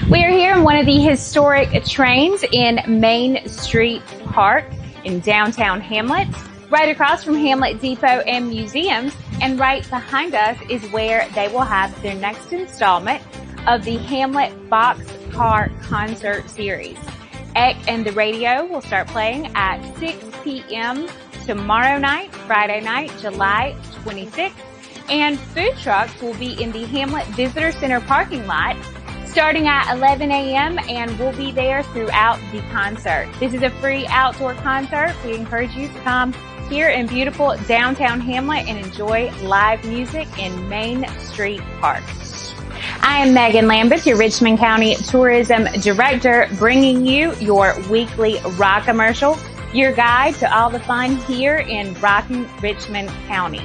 We are here in one of the historic trains in Main Street Park in downtown Hamlet, right across from Hamlet Depot and Museums, and right behind us is where they will have their next installment of the Hamlet Boxcar concert series. Eck and the Radio will start playing at 6 p.m. tomorrow night, Friday night, July 26th, and food trucks will be in the Hamlet Visitor Center parking lot starting at 11 a.m. and we'll be there throughout the concert. This is a free outdoor concert. We encourage you to come here in beautiful downtown Hamlet and enjoy live music in Main Street Park. I am Megan Lambeth, your Richmond County Tourism Director, bringing you your weekly Rockamercial, your guide to all the fun here in rocking Richmond County.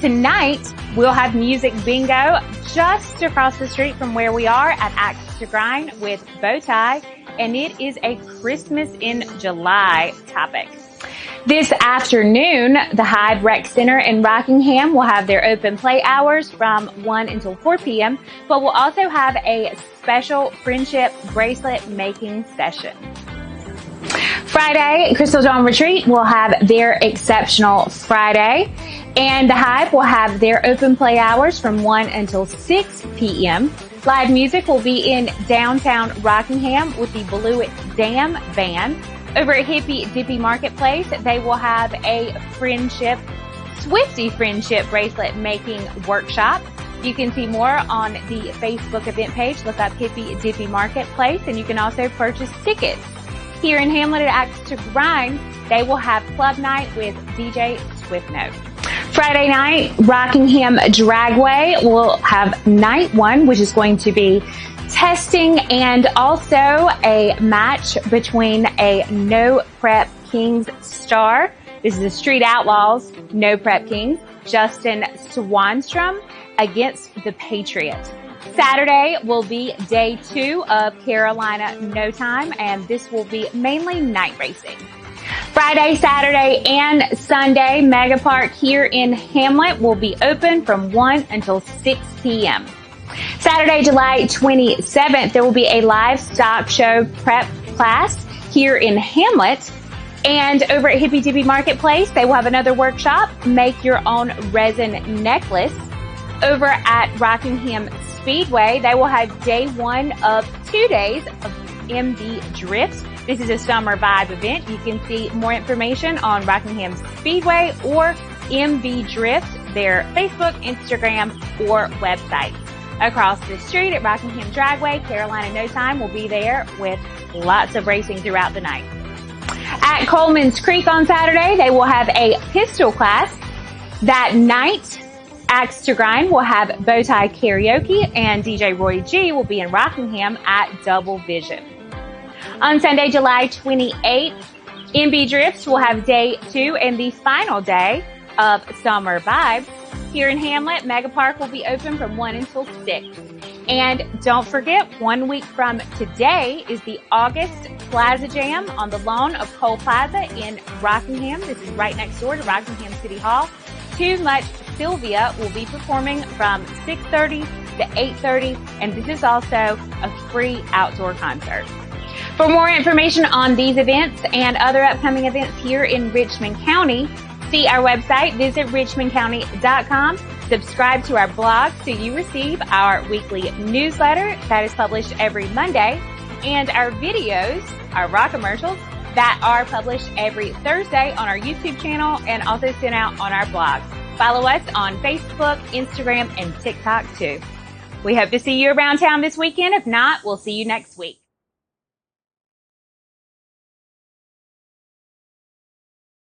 Tonight, we'll have music bingo just across the street from where we are at Axe to Grind with Bowtie, and it is a Christmas in July topic. This afternoon, the Hive Rec Center in Rockingham will have their open play hours from 1 until 4 p.m., but we'll also have a special friendship bracelet making session. Friday, Krystal Dawn Retreat will have their Exceptional Friday, and the Hive will have their open play hours from 1 until 6 p.m. Live music will be in downtown Rockingham with the Blewett Dam Band. Over at Hippy Dippy Marketplace, they will have a Swiftie friendship bracelet making workshop. You can see more on the Facebook event page. Look up Hippy Dippy Marketplace, and you can also purchase tickets. Here in Hamlet at Axe to Grind, they will have club night with DJ Swifftnote. Friday night, Rockingham Dragway will have night one, which is going to be testing and also a match between a No Prep Kings star. This is the Street Outlaws No Prep Kings, Justin Swanstrom against the Patriot. Saturday will be day 2 of Carolina No Time, and this will be mainly night racing. Friday, Saturday, and Sunday, Mega Park here in Hamlet will be open from 1 until 6 p.m. Saturday, July 27th, there will be a livestock show prep class here in Hamlet. And over at Hippy Dippy Marketplace, they will have another workshop, Make Your Own Resin Necklace. Over at Rockingham Speedway, they will have day 1 of 2 days of MD Drifts. This is a summer vibe event. You can see more information on Rockingham Speedway or MD Drift, their Facebook, Instagram, or website. Across the street at Rockingham Dragway, Carolina No Time will be there with lots of racing throughout the night. At Coleman's Creek on Saturday, they will have a pistol class. That night, Axe to Grind will have Bowtie Karaoke, and DJ Roy G will be in Rockingham at Double Vision. On Sunday, July 28th, MB Drifts will have day 2 and the final day of Summer Vibes. Here in Hamlet, Mega Park will be open from 1 until 6. And don't forget, 1 week from today is the August Plaza Jam on the lawn of Cole Plaza in Rockingham. This is right next door to Rockingham City Hall. Too Much Sylvia will be performing from 6:30 to 8:30, and this is also a free outdoor concert. For more information on these events and other upcoming events here in Richmond County, see our website, visit richmondcounty.com, subscribe to our blog so you receive our weekly newsletter that is published every Monday, and our videos, our Rockamercials, that are published every Thursday on our YouTube channel and also sent out on our blog. Follow us on Facebook, Instagram, and TikTok too. We hope to see you around town this weekend. If not, we'll see you next week.